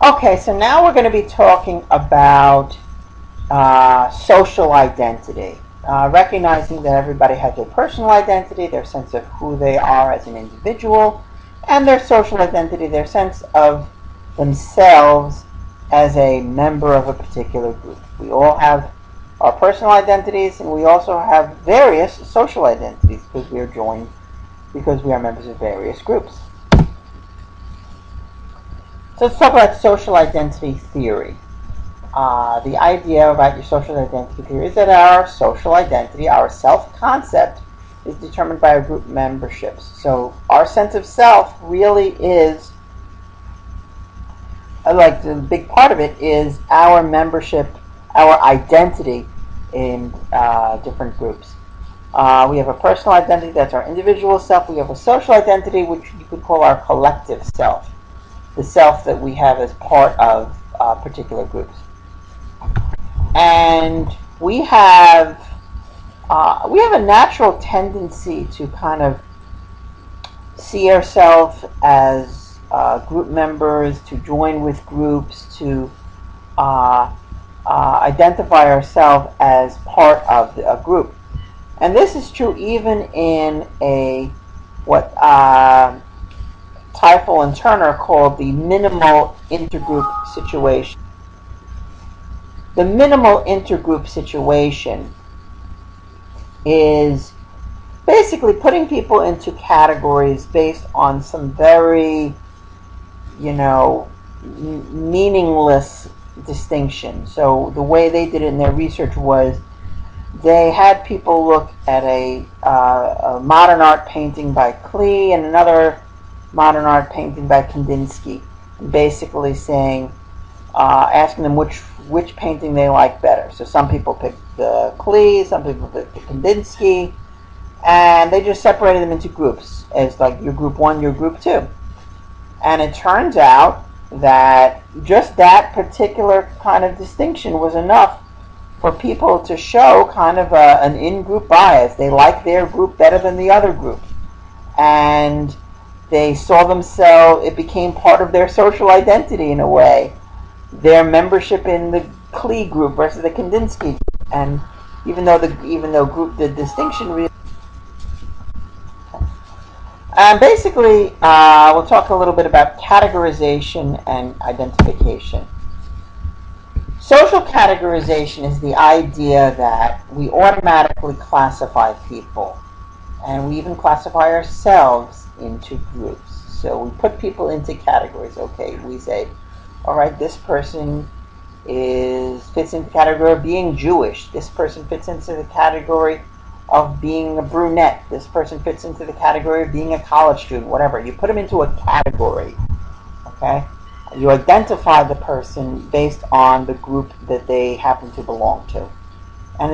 Okay, so now we're going to be talking about social identity. Recognizing that everybody has their personal identity, their sense of who they are as an individual, and their social identity, their sense of themselves as a member of a particular group. We all have our personal identities, and we also have various social identities because we are joined, because we are members of various groups. So let's talk about social identity theory. The idea about your social identity theory is that our social identity, our self-concept, is determined by our group memberships. So our sense of self really is, like the big part of it is our membership, our identity in different groups. We have a personal identity, that's our individual self. We have a social identity, which you could call our collective self, the self that we have as part of particular groups. And we have a natural tendency to kind of see ourselves as group members, to join with groups, to identify ourselves as part of a group. And this is true even in what Teifel and Turner called the minimal intergroup situation. The minimal intergroup situation is basically putting people into categories based on some very, meaningless distinction. So the way they did it in their research was they had people look at a modern art painting by Klee and another modern art painting by Kandinsky, basically saying, asking them which painting they like better. So some people picked the Klee, some people picked the Kandinsky, and they just separated them into groups as like your group 1, your group 2. And it turns out that just that particular kind of distinction was enough for people to show kind of an in-group bias. They like their group better than the other group. And they saw themselves, it became part of their social identity in a way, their membership in the Klee group versus the Kandinsky group. And even though the distinction really... And basically, we'll talk a little bit about categorization and identification. Social categorization is the idea that we automatically classify people, and we even classify ourselves into groups. So we put people into categories. Okay, we say, all right, this person fits into the category of being Jewish. This person fits into the category of being a brunette. This person fits into the category of being a college student, whatever. You put them into a category, okay? You identify the person based on the group that they happen to belong to, and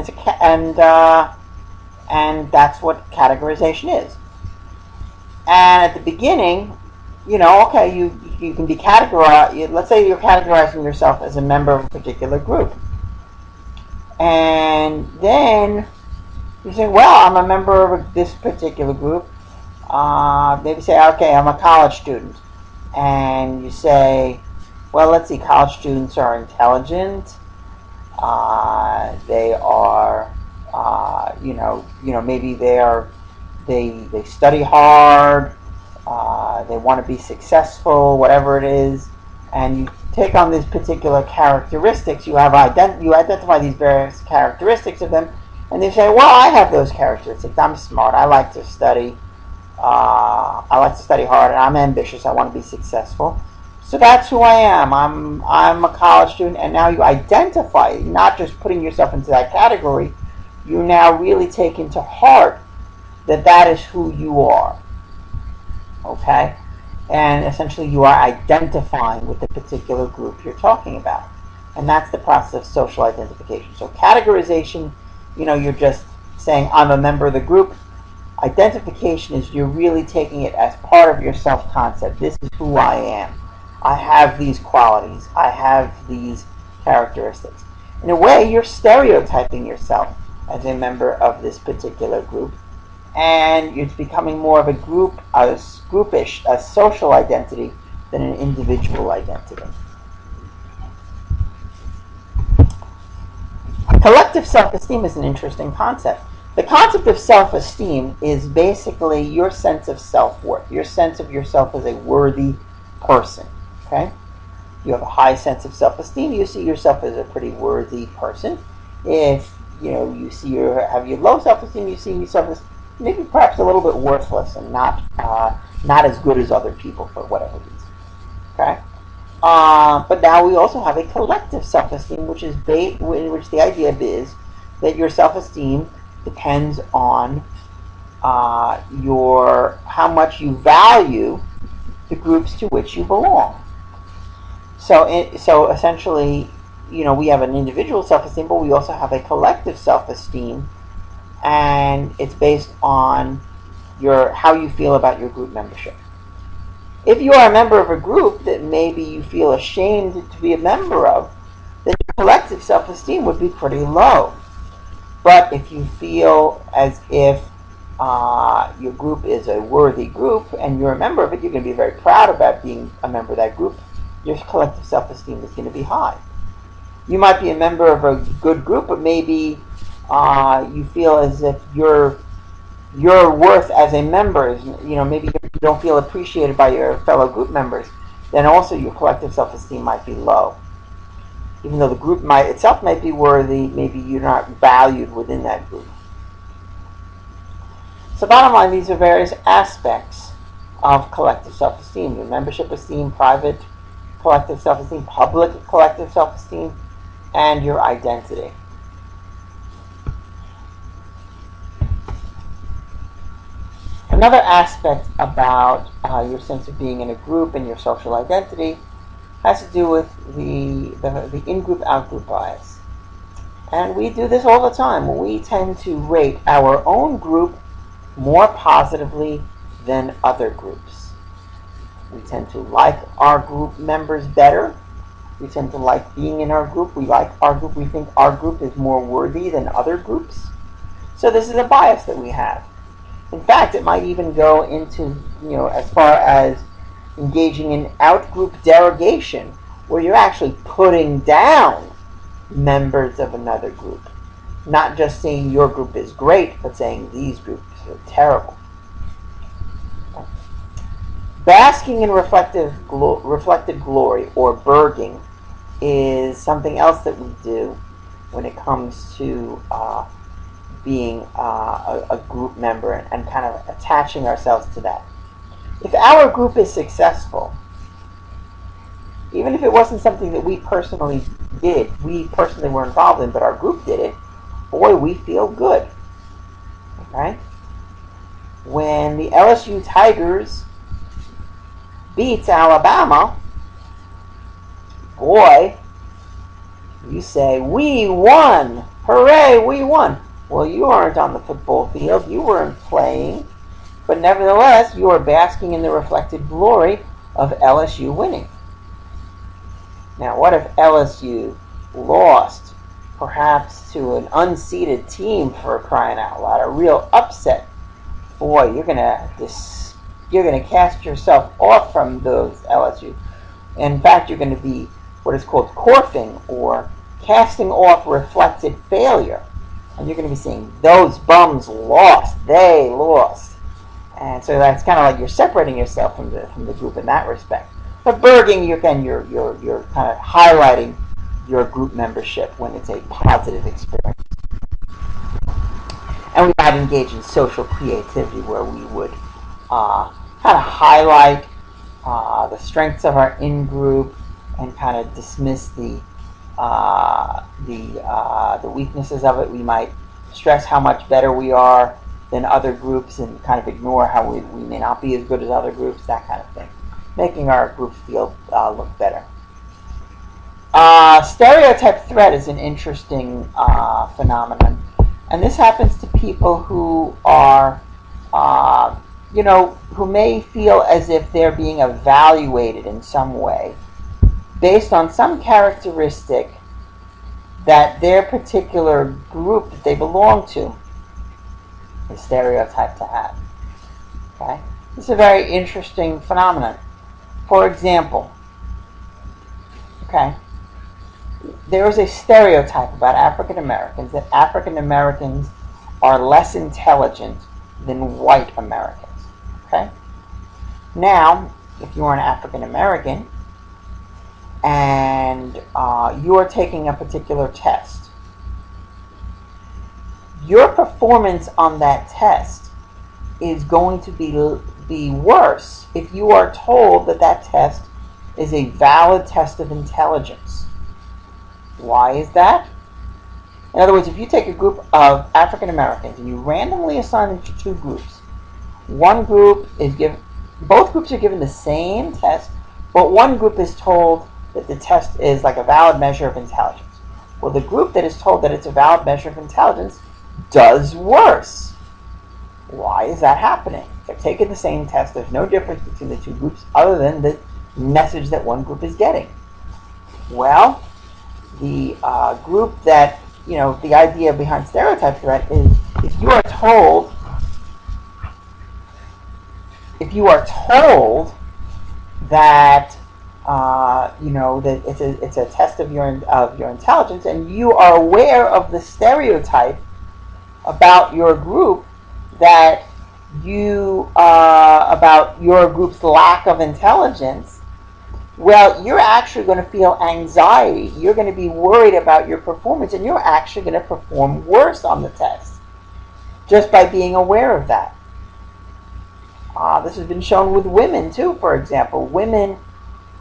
and that's what categorization is. And at the beginning, okay, you can be categorized. Let's say you're categorizing yourself as a member of a particular group, and then you say, well, I'm a member of this particular group. Maybe say, okay, I'm a college student. And you say, well, let's see, college students are intelligent. They are, maybe they study hard. They want to be successful, whatever it is. And you take on these particular characteristics. You identify these various characteristics of them. And they say, well, I have those characteristics. I'm smart. I like to study. I like to study hard, and I'm ambitious. I want to be successful. So that's who I am. I'm a college student, and now you identify, not just putting yourself into that category. You now really take into heart that is who you are. Okay? And essentially you are identifying with the particular group you're talking about. And that's the process of social identification. So categorization, you're just saying, I'm a member of the group. Identification is you're really taking it as part of your self-concept. This is who I am. I have these qualities. I have these characteristics. In a way, you're stereotyping yourself as a member of this particular group. And it's becoming more of a groupish, a social identity than an individual identity. Collective self-esteem is an interesting concept. The concept of self-esteem is basically your sense of self-worth, your sense of yourself as a worthy person. Okay? You have a high sense of self-esteem. You see yourself as a pretty worthy person. If you have your low self-esteem, you see yourself as maybe perhaps a little bit worthless and not as good as other people for whatever reason. Okay? But now we also have a collective self-esteem, which is in which the idea is that your self-esteem depends on how much you value the groups to which you belong. So essentially, we have an individual self-esteem, but we also have a collective self-esteem, and it's based on how you feel about your group membership. If you are a member of a group that maybe you feel ashamed to be a member of, then your collective self-esteem would be pretty low. But if you feel as if your group is a worthy group and you're a member of it, you're going to be very proud about being a member of that group, your collective self-esteem is going to be high. You might be a member of a good group, but maybe you feel as if your worth as a member is, maybe you don't feel appreciated by your fellow group members, then also your collective self-esteem might be low. Even though the group itself might be worthy, maybe you're not valued within that group. So bottom line, these are various aspects of collective self-esteem. Your membership esteem, private collective self-esteem, public collective self-esteem, and your identity. Another aspect about your sense of being in a group and your social identity has to do with the in-group, out-group bias. And we do this all the time. We tend to rate our own group more positively than other groups. We tend to like our group members better. We tend to like being in our group. We like our group. We think our group is more worthy than other groups. So this is a bias that we have. In fact, it might even go into, as far as engaging in out-group derogation, where you're actually putting down members of another group. Not just saying your group is great, but saying these groups are terrible. Basking in reflected glory, or berging, is something else that we do when it comes to being a group member and kind of attaching ourselves to that. If our group is successful, even if it wasn't something that we personally did, we personally were involved in, but our group did it, boy, we feel good. Okay? When the LSU Tigers beats Alabama, boy, you say, we won! Hooray, we won! Well, you aren't on the football field, you weren't playing, but nevertheless, you are basking in the reflected glory of LSU winning. Now, what if LSU lost, perhaps to an unseeded team, for crying out loud, a real upset? Boy, you're gonna cast yourself off from those LSU. In fact, you're going to be what is called corfing, or casting off reflected failure. And you're going to be saying, those bums lost. They lost. And so that's kind of like you're separating yourself from the group in that respect. But berging, you're kind of highlighting your group membership when it's a positive experience. And we might engage in social creativity, where we would kind of highlight the strengths of our in-group and kind of dismiss the weaknesses of it. We might stress how much better we are than other groups and kind of ignore how we may not be as good as other groups, that kind of thing. Making our groups feel look better. Stereotype threat is an interesting phenomenon. And this happens to people who are, who may feel as if they're being evaluated in some way based on some characteristic that their particular group that they belong to is stereotyped to have. Okay? This is a very interesting phenomenon. For example, okay, there is a stereotype about African Americans that African Americans are less intelligent than white Americans. Okay? Now, if you are an African American and you are taking a particular test, your performance on that test is going to be worse if you are told that that test is a valid test of intelligence. Why is that? In other words, if you take a group of African Americans and you randomly assign them to two groups, both groups are given the same test, but one group is told that the test is like a valid measure of intelligence. Well, the group that is told that it's a valid measure of intelligence does worse. Why is that happening? They're taking the same test. There's no difference between the two groups other than the message that one group is getting. Well, the group that, the idea behind stereotype threat is if you are told that that it's a test of your intelligence, and you are aware of the stereotype about your group that about your group's lack of intelligence, well, you're actually going to feel anxiety. You're going to be worried about your performance, and you're actually going to perform worse on the test just by being aware of that. This has been shown with women too. For example, women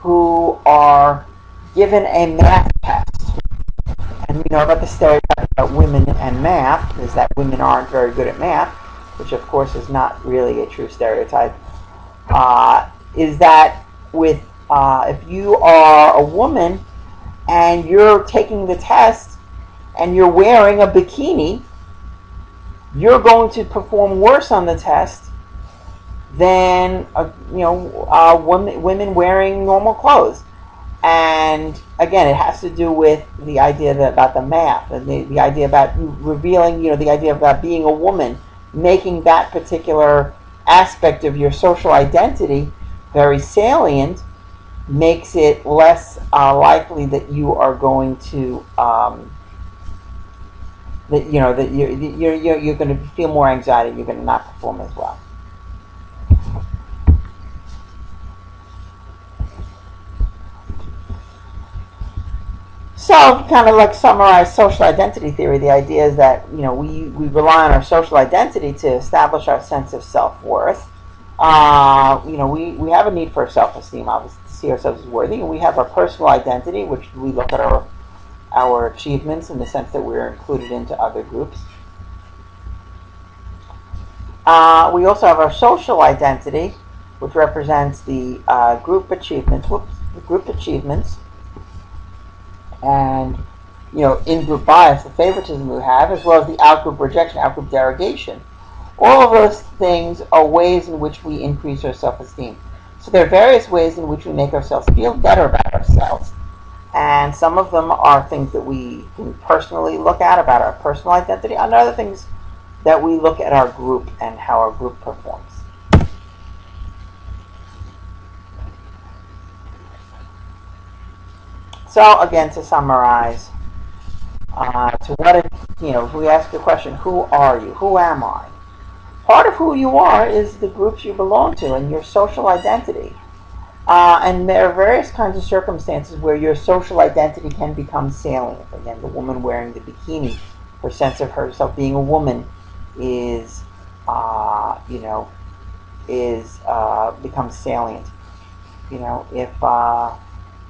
who are given a math test, and we know about the stereotype about women and math is that women aren't very good at math, which of course is not really a true stereotype. Is that if you are a woman and you're taking the test and you're wearing a bikini, you're going to perform worse on the test than women wearing normal clothes. And again, it has to do with the idea about the math and the idea about revealing, the idea about being a woman, making that particular aspect of your social identity very salient, makes it less likely that you are going to that you're going to feel more anxiety. You're going to not perform as well. So, kind of like summarize social identity theory, the idea is that we rely on our social identity to establish our sense of self-worth. We have a need for self-esteem, obviously, to see ourselves as worthy, and we have our personal identity, which we look at our achievements in the sense that we're included into other groups. We also have our social identity, which represents the group achievements. And in-group bias, the favoritism we have, as well as the out-group rejection, out-group derogation. All of those things are ways in which we increase our self-esteem. So there are various ways in which we make ourselves feel better about ourselves. And some of them are things that we can personally look at about our personal identity, and other things that we look at our group and how our group performs. So again, to summarize, if we ask the question, who are you? Who am I? Part of who you are is the groups you belong to and your social identity. And there are various kinds of circumstances where your social identity can become salient. Again, the woman wearing the bikini, her sense of herself being a woman becomes salient. If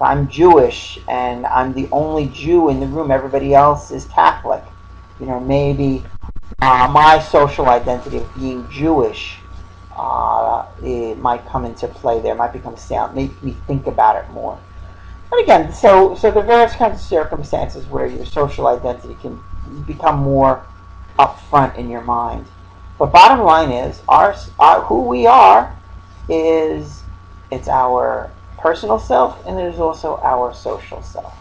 I'm Jewish and I'm the only Jew in the room, everybody else is Catholic, maybe my social identity of being Jewish it might come into play there, might become salient, make me think about it more. But again, so there are various kinds of circumstances where your social identity can become more upfront in your mind. But bottom line is, who we are it's our personal self, and there's also our social self.